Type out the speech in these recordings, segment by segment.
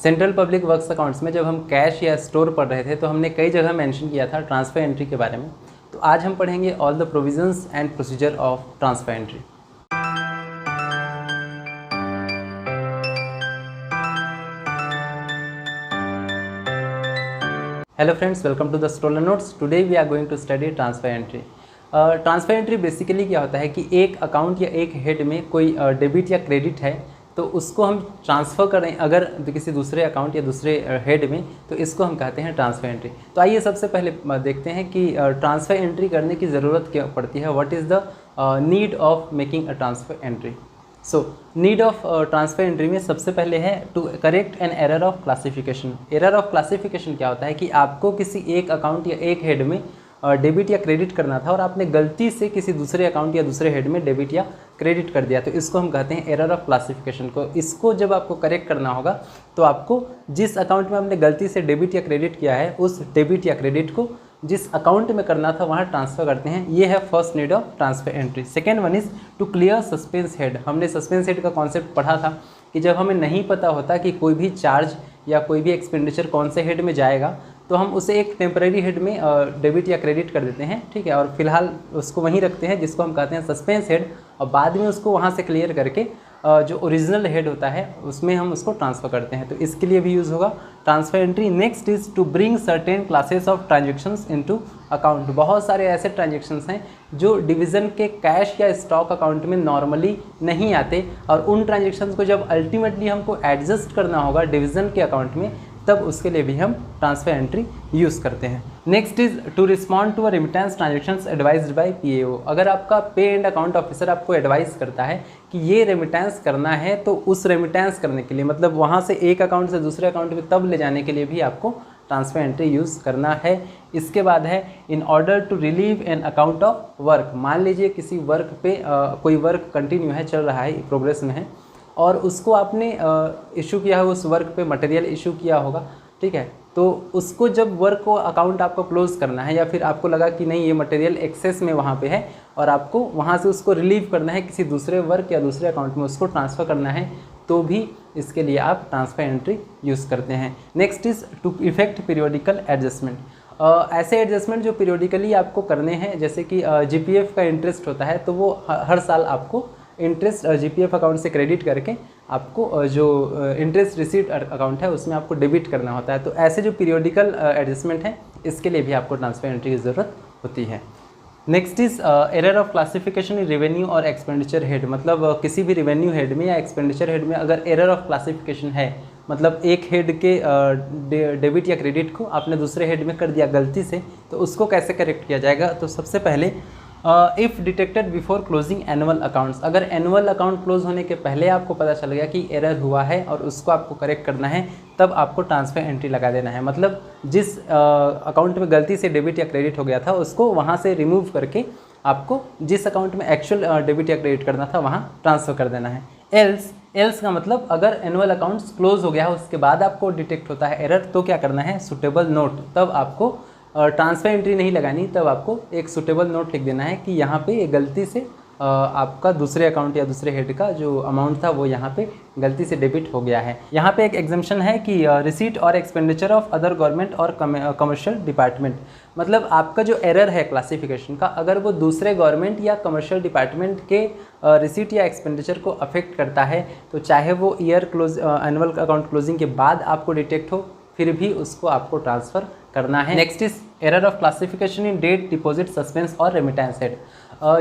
Central public works accounts में जब हम कैश या स्टोर पढ़ रहे थे तो हमने कई जगह मेंशन किया था ट्रांसफ़र एंट्री के बारे में। तो आज हम पढ़ेंगे all the provisions and procedure of transfer entry. Hello friends, welcome to the Stolen Notes. Today we are going to study transfer entry. Transfer entry basically क्या होता है कि एक अकाउंट या एक हेड में कोई डेबिट या क्रेडिट है तो उसको हम ट्रांसफ़र करें अगर किसी दूसरे अकाउंट या दूसरे हेड में, तो इसको हम कहते हैं ट्रांसफ़र एंट्री। तो आइए सबसे पहले देखते हैं कि ट्रांसफ़र एंट्री करने की ज़रूरत क्यों पड़ती है। What is the need of making a transfer entry. So need of transfer entry में सबसे पहले है to correct an error of classification. Error of classification क्या होता है कि आपको किसी एक अकाउंट या एक हेड में डेबिट या क्रेडिट करना था और आपने गलती से किसी दूसरे अकाउंट या दूसरे हेड में डेबिट या क्रेडिट कर दिया, तो इसको हम कहते हैं एरर ऑफ क्लासिफिकेशन को। इसको जब आपको करेक्ट करना होगा तो आपको जिस अकाउंट में आपने गलती से डेबिट या क्रेडिट किया है उस डेबिट या क्रेडिट को जिस अकाउंट में करना था वहाँ ट्रांसफ़र करते हैं। ये है first need of transfer entry. Second one is to clear suspense head. हमने सस्पेंस हेड का कॉन्सेप्ट पढ़ा था कि जब हमें नहीं पता होता कि कोई भी चार्ज या कोई भी एक्सपेंडिचर कौन से हेड में जाएगा तो हम उसे एक टेम्परेरी हेड में डेबिट या क्रेडिट कर देते हैं, ठीक है, और फिलहाल उसको वहीं रखते हैं जिसको हम कहते हैं सस्पेंस हेड, और बाद में उसको वहाँ से क्लियर करके जो ओरिजिनल हेड होता है उसमें हम उसको ट्रांसफ़र करते हैं। तो इसके लिए भी यूज़ होगा transfer entry. Next is to bring certain classes of transactions into account. बहुत सारे ऐसे ट्रांजेक्शन्स हैं जो डिवीज़न के कैश या स्टॉक अकाउंट में नॉर्मली नहीं आते, और उन ट्रांजेक्शन्स को जब अल्टीमेटली हमको एडजस्ट करना होगा डिवीज़न के अकाउंट में, तब उसके लिए भी हम ट्रांसफ़र एंट्री यूज़ करते हैं। Next is to respond to a remittance transactions advised by PAO. अगर आपका पे एंड अकाउंट ऑफिसर आपको एडवाइस करता है कि ये रेमिटेंस करना है, तो उस रेमिटेंस करने के लिए मतलब वहाँ से एक अकाउंट से दूसरे अकाउंट में तब ले जाने के लिए भी आपको ट्रांसफ़र एंट्री यूज़ करना है। इसके बाद है in order to relieve an account of work. मान लीजिए किसी वर्क पे कोई वर्क कंटिन्यू है, चल रहा है, प्रोग्रेस में है, और उसको आपने इशू किया है, उस वर्क पे मटेरियल इशू किया होगा, ठीक है, तो उसको जब वर्क को अकाउंट आपको क्लोज़ करना है या फिर आपको लगा कि नहीं ये मटेरियल एक्सेस में वहाँ पे है और आपको वहाँ से उसको रिलीव करना है, किसी दूसरे वर्क या दूसरे अकाउंट में उसको ट्रांसफ़र करना है, तो भी इसके लिए आप ट्रांसफ़र एंट्री यूज़ करते हैं। Next is to effect periodical adjustment. ऐसे एडजस्टमेंट जो पीरियोडिकली आपको करने हैं, जैसे कि जीपीएफ का इंटरेस्ट होता है तो वो हर साल आपको इंटरेस्ट जीपीएफ अकाउंट से क्रेडिट करके आपको जो इंटरेस्ट रिसीट अकाउंट है उसमें आपको डेबिट करना होता है। तो ऐसे जो पीरियोडिकल एडजस्टमेंट है इसके लिए भी आपको ट्रांसफ़र एंट्री की ज़रूरत होती है। Next is error of classification in revenue और एक्सपेंडिचर हेड। मतलब किसी भी रेवेन्यू हेड में या एक्सपेंडिचर हेड में अगर एरर ऑफ क्लासिफिकेशन है, मतलब एक हेड के डेबिट या क्रेडिट को आपने दूसरे हेड में कर दिया गलती से, तो उसको कैसे करेक्ट किया जाएगा। तो सबसे पहले if detected before closing annual accounts. अगर एनुअल अकाउंट क्लोज होने के पहले आपको पता चल गया कि एरर हुआ है और उसको आपको करेक्ट करना है, तब आपको ट्रांसफ़र एंट्री लगा देना है। मतलब जिस अकाउंट में गलती से डेबिट या क्रेडिट हो गया था उसको वहाँ से रिमूव करके आपको जिस अकाउंट में एक्चुअल डेबिट या क्रेडिट करना था वहाँ ट्रांसफ़र कर देना है। एल्स का मतलब अगर एनुअल अकाउंट्स क्लोज हो गया है उसके बाद आपको डिटेक्ट होता है एरर, तो क्या करना है, सुटेबल नोट। तब आपको ट्रांसफ़र एंट्री नहीं लगानी, तब आपको एक सुटेबल नोट लिख देना है कि यहाँ पे ये गलती से आपका दूसरे अकाउंट या दूसरे हेड का जो अमाउंट था वो यहाँ पे गलती से डेबिट हो गया है। यहाँ पे एक एग्जम्पशन है कि रिसीट और एक्सपेंडिचर ऑफ अदर गवर्नमेंट और कमर्शियल डिपार्टमेंट। मतलब आपका जो एरर है क्लासिफिकेशन का, अगर वो दूसरे गवर्नमेंट या कमर्शियल डिपार्टमेंट के रिसीट या एक्सपेंडिचर को अफेक्ट करता है, तो चाहे वो एनुअल अकाउंट क्लोजिंग के बाद आपको डिटेक्ट हो, फिर भी उसको आपको ट्रांसफ़र करना है। Next is error of classification in debt, deposit, suspense और रेमिटेंस हेड।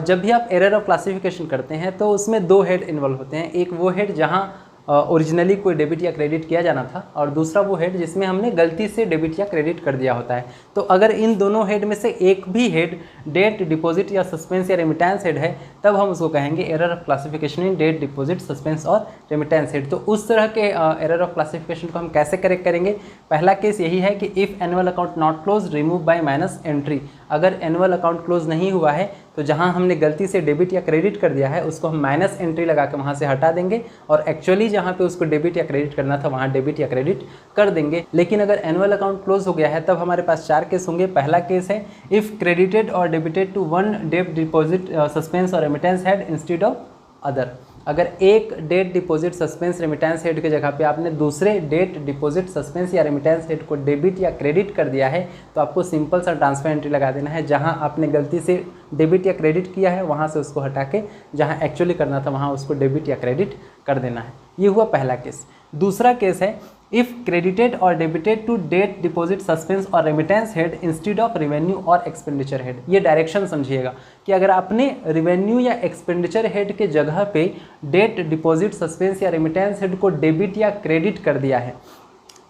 जब भी आप एरर ऑफ क्लासिफिकेशन करते हैं तो उसमें दो हेड इन्वॉल्व होते हैं। एक वो हेड जहां ओरिजिनली कोई डेबिट या क्रेडिट किया जाना था, और दूसरा वो हेड जिसमें हमने गलती से डेबिट या क्रेडिट कर दिया होता है। तो अगर इन दोनों हेड में से एक भी हेड डेट, डिपॉजिट या सस्पेंस या रेमिटेंस हेड है, तब हम उसको कहेंगे error of classification in debt, deposit, suspense और रेमिटेंस हेड। तो उस तरह के एरर ऑफ क्लासिफिकेशन को हम कैसे करेक्ट करेंगे। पहला केस यही है कि if annual account not close, remove by minus entry. अगर एनुअल अकाउंट क्लोज नहीं हुआ है तो जहां हमने गलती से डेबिट या क्रेडिट कर दिया है उसको हम माइनस एंट्री लगा के वहां से हटा देंगे, और एक्चुअली जहां पे उसको डेबिट या क्रेडिट करना था वहां डेबिट या क्रेडिट कर देंगे। लेकिन अगर एनुअल अकाउंट क्लोज हो गया है तब हमारे पास 4 केस होंगे। पहला केस है इफ़ क्रेडिटेड और debited to one debt, deposit, suspense और remittance head instead of other. अगर एक debt deposit suspense remittance head की जगह पे आपने दूसरे डेट डिपॉजिट सस्पेंस या रेमिटेंस हेड को डेबिट या क्रेडिट कर दिया है तो आपको सिंपल सा ट्रांसफर एंट्री लगा देना है। जहां आपने गलती से डेबिट या क्रेडिट किया है वहां से उसको हटा के जहां एक्चुअली करना था वहां उसको डेबिट या क्रेडिट कर देना है। ये हुआ पहला केस। दूसरा केस है इफ़ क्रेडिटेड और debited to debt deposit suspense और remittance head instead of revenue और एक्सपेंडिचर हेड। ये डायरेक्शन समझिएगा कि अगर आपने रिवेन्यू या एक्सपेंडिचर हेड के जगह पे डेट डिपॉजिट सस्पेंस या रेमिटेंस हेड को डेबिट या क्रेडिट कर दिया है,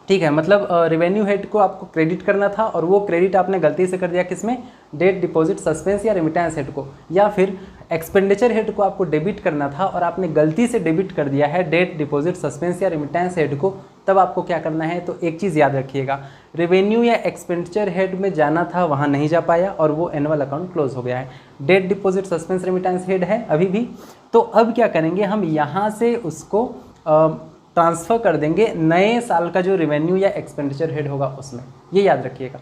ठीक है, मतलब रिवेन्यू हेड को आपको क्रेडिट करना था और वो क्रेडिट आपने गलती से कर दिया किसमें, डेट डिपॉजिट सस्पेंस या रेमिटेंस हेड को, या फिर एक्सपेंडिचर हेड को आपको डेबिट करना था और आपने गलती से डेबिट कर दिया है डेट डिपॉजिट सस्पेंस या रेमिटेंस हेड को, तब आपको क्या करना है। तो एक चीज़ याद रखिएगा, रेवेन्यू या एक्सपेंडिचर हेड में जाना था वहाँ नहीं जा पाया और वो एनुअल अकाउंट क्लोज हो गया है। Debt deposit suspense remittance head है अभी भी, तो अब क्या करेंगे, हम यहाँ से उसको ट्रांसफ़र कर देंगे नए साल का जो रेवेन्यू या एक्सपेंडिचर हेड होगा उसमें। ये याद रखिएगा,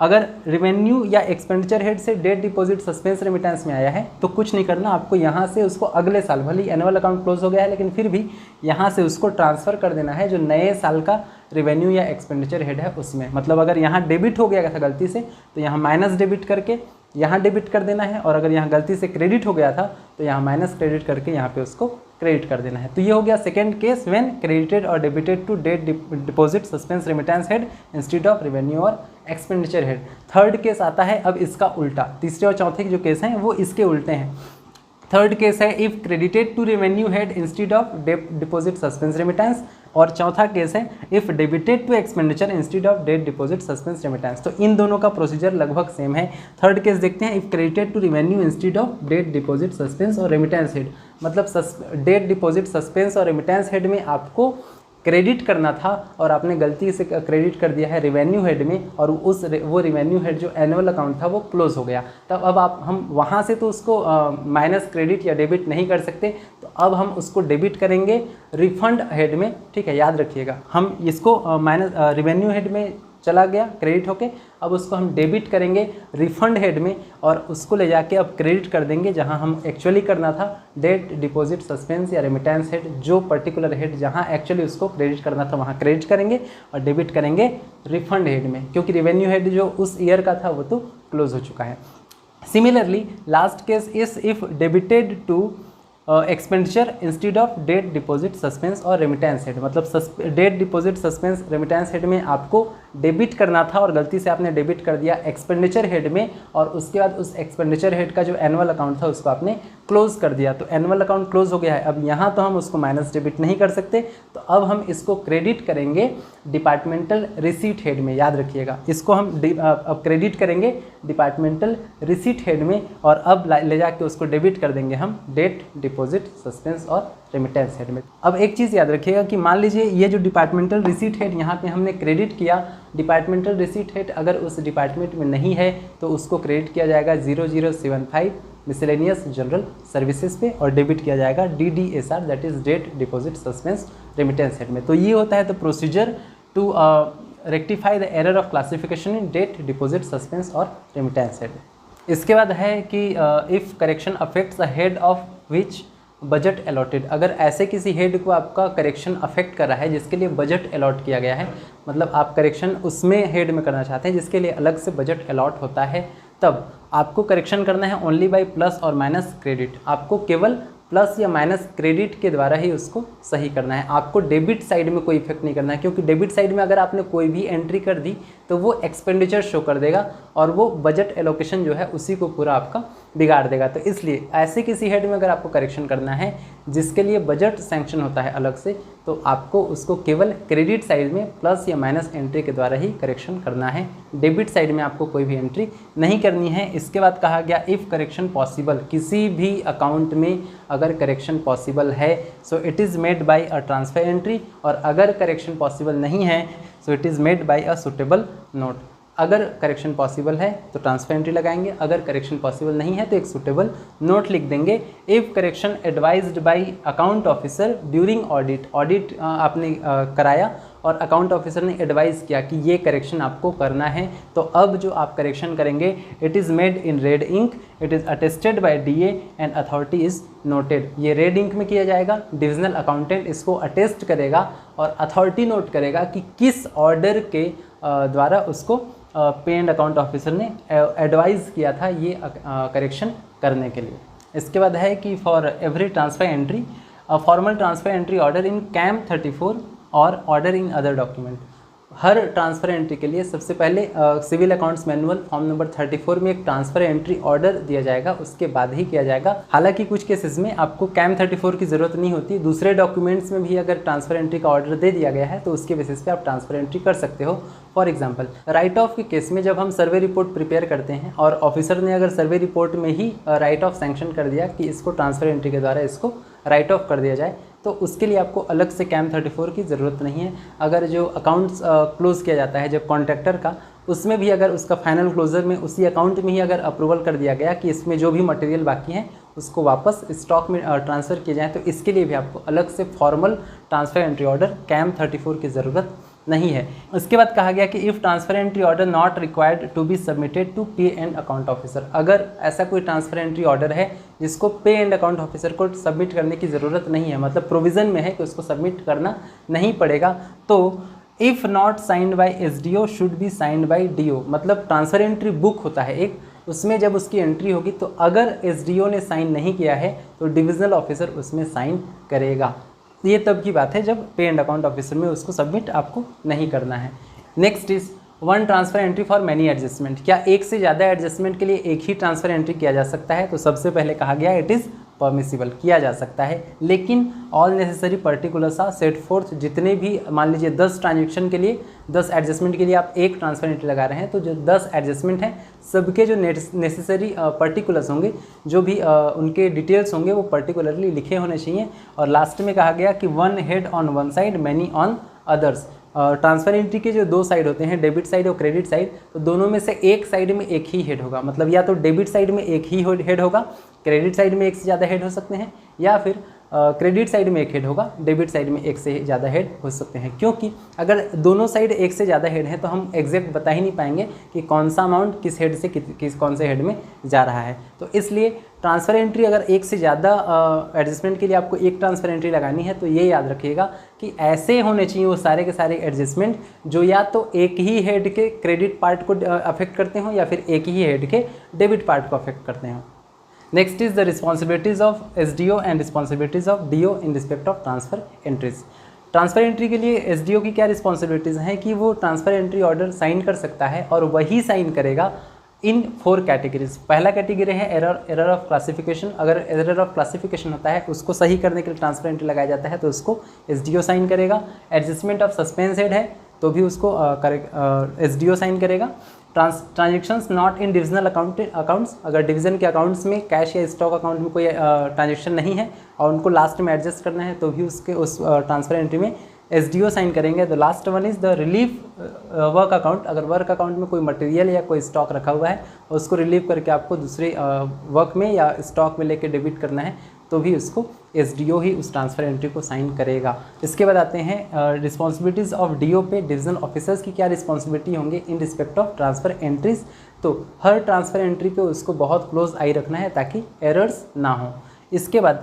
अगर रेवेन्यू या एक्सपेंडिचर हेड से डेट डिपॉजिट सस्पेंस रेमिटेंस में आया है तो कुछ नहीं करना, आपको यहाँ से उसको अगले साल, भले ही एनुअल अकाउंट क्लोज हो गया है लेकिन फिर भी यहाँ से उसको ट्रांसफ़र कर देना है जो नए साल का रेवेन्यू या एक्सपेंडिचर हेड है उसमें। मतलब अगर यहाँ डेबिट हो गया था गलती से तो यहाँ माइनस डेबिट करके यहाँ डेबिट कर देना है, और अगर यहाँ गलती से क्रेडिट हो गया था तो यहाँ माइनस क्रेडिट करके यहाँ पे उसको क्रेडिट कर देना है। तो ये हो गया सेकंड केस, व्हेन क्रेडिटेड और debited to debt deposit suspense remittance head instead of revenue और एक्सपेंडिचर हेड। थर्ड केस आता है अब इसका उल्टा, तीसरे और चौथे के जो केस हैं वो इसके उल्टे हैं। थर्ड केस है if credited to revenue head instead of deposit suspense remittance, और चौथा केस है if debited to expenditure instead of debt deposit suspense remittance. तो इन दोनों का प्रोसीजर लगभग सेम है। थर्ड केस देखते हैं, if credited to revenue instead of debt deposit suspense और रेमिटेंस हेड, मतलब डेट डिपॉजिट सस्पेंस और रेमिटेंस हेड में आपको क्रेडिट करना था और आपने गलती से क्रेडिट कर दिया है रेवेन्यू हेड में, और वो रेवेन्यू हेड जो एनुअल अकाउंट था वो क्लोज हो गया। तब अब हम वहाँ से तो उसको माइनस क्रेडिट या डेबिट नहीं कर सकते, तो अब हम उसको डेबिट करेंगे रिफंड हेड में, ठीक है, याद रखिएगा। हम इसको माइनस रेवेन्यू हेड में चला गया क्रेडिट होके, अब उसको हम डेबिट करेंगे रिफंड हेड में और उसको ले जाके अब क्रेडिट कर देंगे जहां हम एक्चुअली करना था डेट डिपॉजिट सस्पेंस या रेमिटेंस हेड, जो पर्टिकुलर हेड जहां एक्चुअली उसको क्रेडिट करना था वहां क्रेडिट करेंगे और डेबिट करेंगे रिफंड हेड में, क्योंकि रेवेन्यू हेड जो उस ईयर का था वो तो क्लोज हो चुका है। Similarly last case is if debited to expenditure instead of debt deposit suspense और रेमिटेंस हेड, मतलब debt deposit suspense remittance head में आपको डेबिट करना था और गलती से आपने डेबिट कर दिया एक्सपेंडिचर हेड में, और उसके बाद उस एक्सपेंडिचर हेड का जो एनुअल अकाउंट था उसको आपने क्लोज कर दिया, तो एनुअल अकाउंट क्लोज हो गया है। अब यहाँ तो हम उसको माइनस डेबिट नहीं कर सकते, तो अब हम इसको क्रेडिट करेंगे डिपार्टमेंटल रिसीट हेड में, याद रखिएगा, इसको हम अब क्रेडिट करेंगे डिपार्टमेंटल रिसीट हेड में, और अब ले जाके उसको डेबिट कर देंगे हम डेट डिपॉजिट सस्पेंस और रेमिटेंस हेड में। अब एक चीज़ याद रखिएगा कि मान लीजिए ये जो डिपार्टमेंटल रिसीट हेड यहाँ पे हमने क्रेडिट किया, डिपार्टमेंटल रिसीट हेड अगर उस डिपार्टमेंट में नहीं है तो उसको क्रेडिट किया जाएगा 0075 मिसलेनियस जनरल सर्विसेज पे, और डेबिट किया जाएगा DDSR that is debt deposit suspense remittance head में। तो ये होता है the procedure to rectify the error of classification in debt deposit suspense और रेमिटेंस हेड। इसके बाद है कि if correction affects the head of which budget allotted, अगर ऐसे किसी हेड को आपका करेक्शन अफेक्ट कर रहा है जिसके लिए बजट अलॉट किया गया है, मतलब आप करेक्शन उसमें हेड में करना चाहते हैं जिसके लिए अलग से बजट अलॉट होता है, तब आपको करेक्शन करना है ओनली बाय प्लस और माइनस क्रेडिट। आपको केवल प्लस या माइनस क्रेडिट के द्वारा ही उसको सही करना है, आपको डेबिट साइड में कोई इफेक्ट नहीं करना है, क्योंकि डेबिट साइड में अगर आपने कोई भी एंट्री कर दी तो वो एक्सपेंडिचर शो कर देगा और वो बजट एलोकेशन जो है उसी को पूरा आपका बिगाड़ देगा। तो इसलिए ऐसे किसी हेड में अगर आपको करेक्शन करना है जिसके लिए बजट सैंक्शन होता है अलग से, तो आपको उसको केवल क्रेडिट साइड में प्लस या माइनस एंट्री के द्वारा ही करेक्शन करना है, डेबिट साइड में आपको कोई भी एंट्री नहीं करनी है। इसके बाद कहा गया इफ़ करेक्शन पॉसिबल, किसी भी अकाउंट में अगर करेक्शन पॉसिबल है so it is made by a transfer entry, और अगर करेक्शन पॉसिबल नहीं है so it is made by a suitable note. अगर करेक्शन पॉसिबल है तो ट्रांसफर एंट्री लगाएंगे, अगर करेक्शन पॉसिबल नहीं है तो एक सुटेबल नोट लिख देंगे। If correction advised bye account officer during audit, audit आपने कराया और अकाउंट ऑफिसर ने एडवाइस किया कि ये करेक्शन आपको करना है, तो अब जो आप करेक्शन करेंगे it is made in red ink, it is attested by DA and authority is noted. ये रेड इंक में किया जाएगा, डिविजनल अकाउंटेंट इसको अटेस्ट करेगा और अथॉरिटी नोट करेगा कि किस ऑर्डर के द्वारा उसको पे एंड अकाउंट ऑफिसर ने एडवाइस किया था ये करेक्शन करने के लिए। इसके बाद है कि for every transfer entry formal transfer entry order in CAM 34 और ऑर्डर इन अदर डॉक्यूमेंट। हर ट्रांसफ़र एंट्री के लिए सबसे पहले civil accounts manual form number 34 में एक ट्रांसफ़र एंट्री ऑर्डर दिया जाएगा, उसके बाद ही किया जाएगा। हालांकि कुछ केसेस में आपको कैम 34 की ज़रूरत नहीं होती, दूसरे डॉक्यूमेंट्स में भी अगर ट्रांसफ़र एंट्री का ऑर्डर दे दिया गया है तो उसके बेसिस पे आप ट्रांसफ़र एंट्री कर सकते हो। फॉर एग्जांपल राइट ऑफ के केस में जब हम सर्वे रिपोर्ट प्रिपेयर करते हैं और ऑफिसर ने अगर सर्वे रिपोर्ट में ही राइट ऑफ सैंक्शन कर दिया कि इसको ट्रांसफ़र एंट्री के द्वारा इसको राइट ऑफ कर दिया जाए, तो उसके लिए आपको अलग से कैम 34 की ज़रूरत नहीं है। अगर जो अकाउंट्स क्लोज़ किया जाता है जब कॉन्ट्रैक्टर का, उसमें भी अगर उसका फाइनल क्लोजर में उसी अकाउंट में ही अगर अप्रूवल कर दिया गया कि इसमें जो भी मटेरियल बाकी है उसको वापस स्टॉक में ट्रांसफ़र किया जाए, तो इसके लिए भी आपको अलग से formal transfer entry order CAM 34 की ज़रूरत नहीं है। उसके बाद कहा गया कि if transfer entry order not required to be submitted to pay and account officer, अगर ऐसा कोई ट्रांसफर एंट्री ऑर्डर है जिसको पे एंड अकाउंट ऑफिसर को सबमिट करने की ज़रूरत नहीं है, मतलब प्रोविज़न में है कि उसको सबमिट करना नहीं पड़ेगा, तो if not signed by SDO should be signed by DO। मतलब ट्रांसफर एंट्री बुक होता है एक, उसमें जब उसकी एंट्री होगी तो अगर SDO ने साइन नहीं किया है तो डिविजनल ऑफिसर उसमें साइन करेगा। ये तब की बात है जब पे एंड अकाउंट ऑफिसर में उसको सबमिट आपको नहीं करना है। Next is one transfer entry for many adjustment. क्या एक से ज़्यादा एडजस्टमेंट के लिए एक ही ट्रांसफर एंट्री किया जा सकता है? तो सबसे पहले कहा गया इट इज़ परमिसिबल, किया जा सकता है, लेकिन all necessary particulars are set forth. जितने भी मान लीजिए 10 ट्रांजेक्शन के लिए 10 एडजस्टमेंट के लिए आप एक ट्रांसफर एंट्री लगा रहे हैं, तो जो 10 एडजस्टमेंट हैं सबके जो नेसेसरी पर्टिकुलर्स होंगे, जो भी उनके डिटेल्स होंगे वो पर्टिकुलरली लिखे होने चाहिए। और लास्ट में कहा गया कि one head on one side many on others. Transfer entry के जो दो साइड होते हैं, डेबिट साइड और क्रेडिट साइड, तो दोनों में से एक साइड में एक ही हेड होगा। मतलब या तो डेबिट साइड में एक ही हेड होगा, क्रेडिट साइड में एक से ज़्यादा हेड हो सकते हैं, या फिर क्रेडिट साइड में एक हेड होगा, डेबिट साइड में एक से ज़्यादा हेड हो सकते हैं। क्योंकि अगर दोनों साइड एक से ज़्यादा हेड हैं तो हम एग्जैक्ट बता ही नहीं पाएंगे कि कौन सा अमाउंट किस हेड से किस कौन से हेड में जा रहा है। तो इसलिए ट्रांसफ़र एंट्री अगर एक से ज़्यादा एडजस्टमेंट के लिए आपको एक ट्रांसफ़र एंट्री लगानी है तो ये याद रखिएगा कि ऐसे होने चाहिए वो सारे के सारे एडजस्टमेंट जो या तो एक ही हेड के क्रेडिट पार्ट को अफेक्ट करते हों या फिर एक ही हेड के डेबिट पार्ट को अफेक्ट करते हों। Next is the responsibilities of SDO and responsibilities of DO in respect of transfer entries. Transfer entry के लिए SDO की क्या रिस्पॉन्सिबिलिटीज़ हैं कि वो ट्रांसफ़र एंट्री ऑर्डर साइन कर सकता है और वही साइन करेगा इन 4 कैटेगरीज। पहला कैटेगरी है एरर ऑफ क्लासिफिकेशन। अगर एरर ऑफ क्लासिफिकेशन होता है उसको सही करने के लिए ट्रांसफ़र एंट्री लगाया जाता है तो उसको SDO साइन करेगा। एडजस्टमेंट ऑफ सस्पेंस हेड है तो भी उसको SDO साइन करेगा। Transactions not in divisional accounts, अगर डिवीज़न के अकाउंट्स में कैश या स्टॉक अकाउंट में कोई ट्रांजेक्शन नहीं है और उनको लास्ट में एडजस्ट करना है तो भी उस ट्रांसफ़र एंट्री में SDO साइन करेंगे। The last one is the relief work account. अगर वर्क अकाउंट में कोई मटेरियल या कोई स्टॉक रखा हुआ है और उसको रिलीव करके आपको दूसरे वर्क में या स्टॉक में लेके डेबिट करना है तो भी उसको SDO ही उस ट्रांसफ़र एंट्री को साइन करेगा। इसके बाद आते हैं रिस्पॉन्सिबिलिटीज़ ऑफ DO पे। डिविजनल ऑफिसर्स की क्या रिस्पॉन्सिबिलिटी होंगे in respect of transfer entries? तो हर ट्रांसफ़र एंट्री पे उसको बहुत क्लोज आई रखना है ताकि एरर्स ना हो। इसके बाद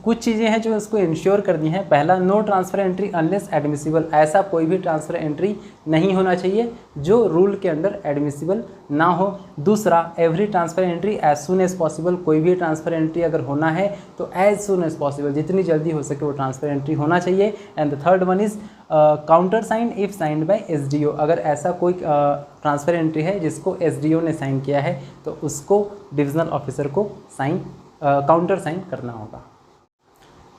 कुछ चीज़ें हैं जो उसको इंश्योर करनी है। पहला, no transfer entry unless admissible. ऐसा कोई भी ट्रांसफ़र एंट्री नहीं होना चाहिए जो रूल के अंडर एडमिसिबल ना हो। दूसरा, every transfer entry as soon as possible. कोई भी ट्रांसफ़र एंट्री अगर होना है तो एज सुन एज पॉसिबल, जितनी जल्दी हो सके वो ट्रांसफ़र एंट्री होना चाहिए। And the third one is countersign if signed by SDO। अगर ऐसा कोई ट्रांसफ़र एंट्री है जिसको SDO ने साइन किया है तो उसको डिविजनल ऑफिसर को काउंटर साइन करना होगा।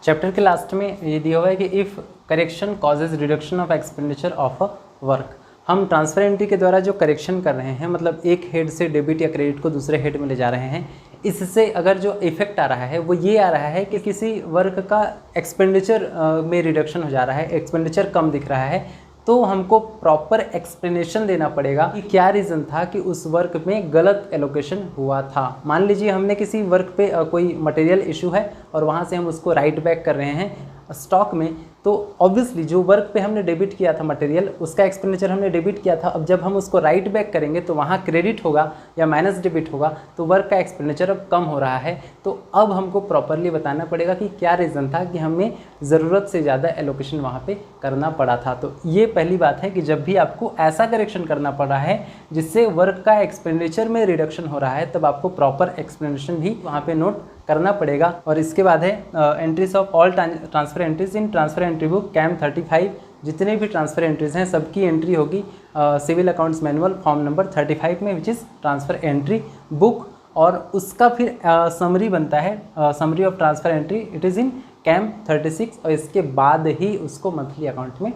चैप्टर के लास्ट में ये दिया हुआ है कि if correction causes reduction of expenditure of a work. हम ट्रांसफ़र एंट्री के द्वारा जो करेक्शन कर रहे हैं, मतलब एक हेड से डेबिट या क्रेडिट को दूसरे हेड में ले जा रहे हैं, इससे अगर जो इफेक्ट आ रहा है वो ये आ रहा है कि किसी वर्क का एक्सपेंडिचर में रिडक्शन हो जा रहा है, एक्सपेंडिचर कम दिख रहा है, तो हमको प्रॉपर एक्सप्लेनेशन देना पड़ेगा कि क्या रीज़न था कि उस वर्क में गलत एलोकेशन हुआ था। मान लीजिए हमने किसी वर्क पे कोई मटेरियल इशू है और वहाँ से हम उसको राइट बैक कर रहे हैं स्टॉक में, तो ऑब्वियसली जो वर्क पे हमने डेबिट किया था मटेरियल, उसका एक्सपेंडिचर हमने डेबिट किया था, अब जब हम उसको राइट बैक करेंगे तो वहाँ क्रेडिट होगा या माइनस डेबिट होगा, तो वर्क का एक्सपेंडिचर अब कम हो रहा है। तो अब हमको प्रॉपरली बताना पड़ेगा कि क्या रीज़न था कि हमें ज़रूरत से ज़्यादा एलोकेशन वहाँ पे करना पड़ा था। तो ये पहली बात है कि जब भी आपको ऐसा करेक्शन करना पड़ा है जिससे वर्क का एक्सपेंडिचर में रिडक्शन हो रहा है, तब आपको प्रॉपर एक्सप्लेनेशन भी वहाँ पे नोट करना पड़ेगा। और इसके बाद है entries of all transfer entries in transfer entry book CAM 35। जितने भी ट्रांसफर एंट्रीज हैं सबकी एंट्री होगी civil accounts manual form number 35 में, which is transfer entry book. और उसका फिर समरी बनता है, summary of transfer entry, it is in CAM 36, और इसके बाद ही उसको मंथली अकाउंट में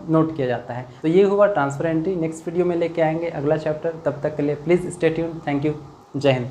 नोट किया जाता है। तो ये हुआ ट्रांसफर एंट्री। नेक्स्ट वीडियो में लेके आएंगे अगला चैप्टर, तब तक के लिए please stay tuned. Thank you. जय हिंद।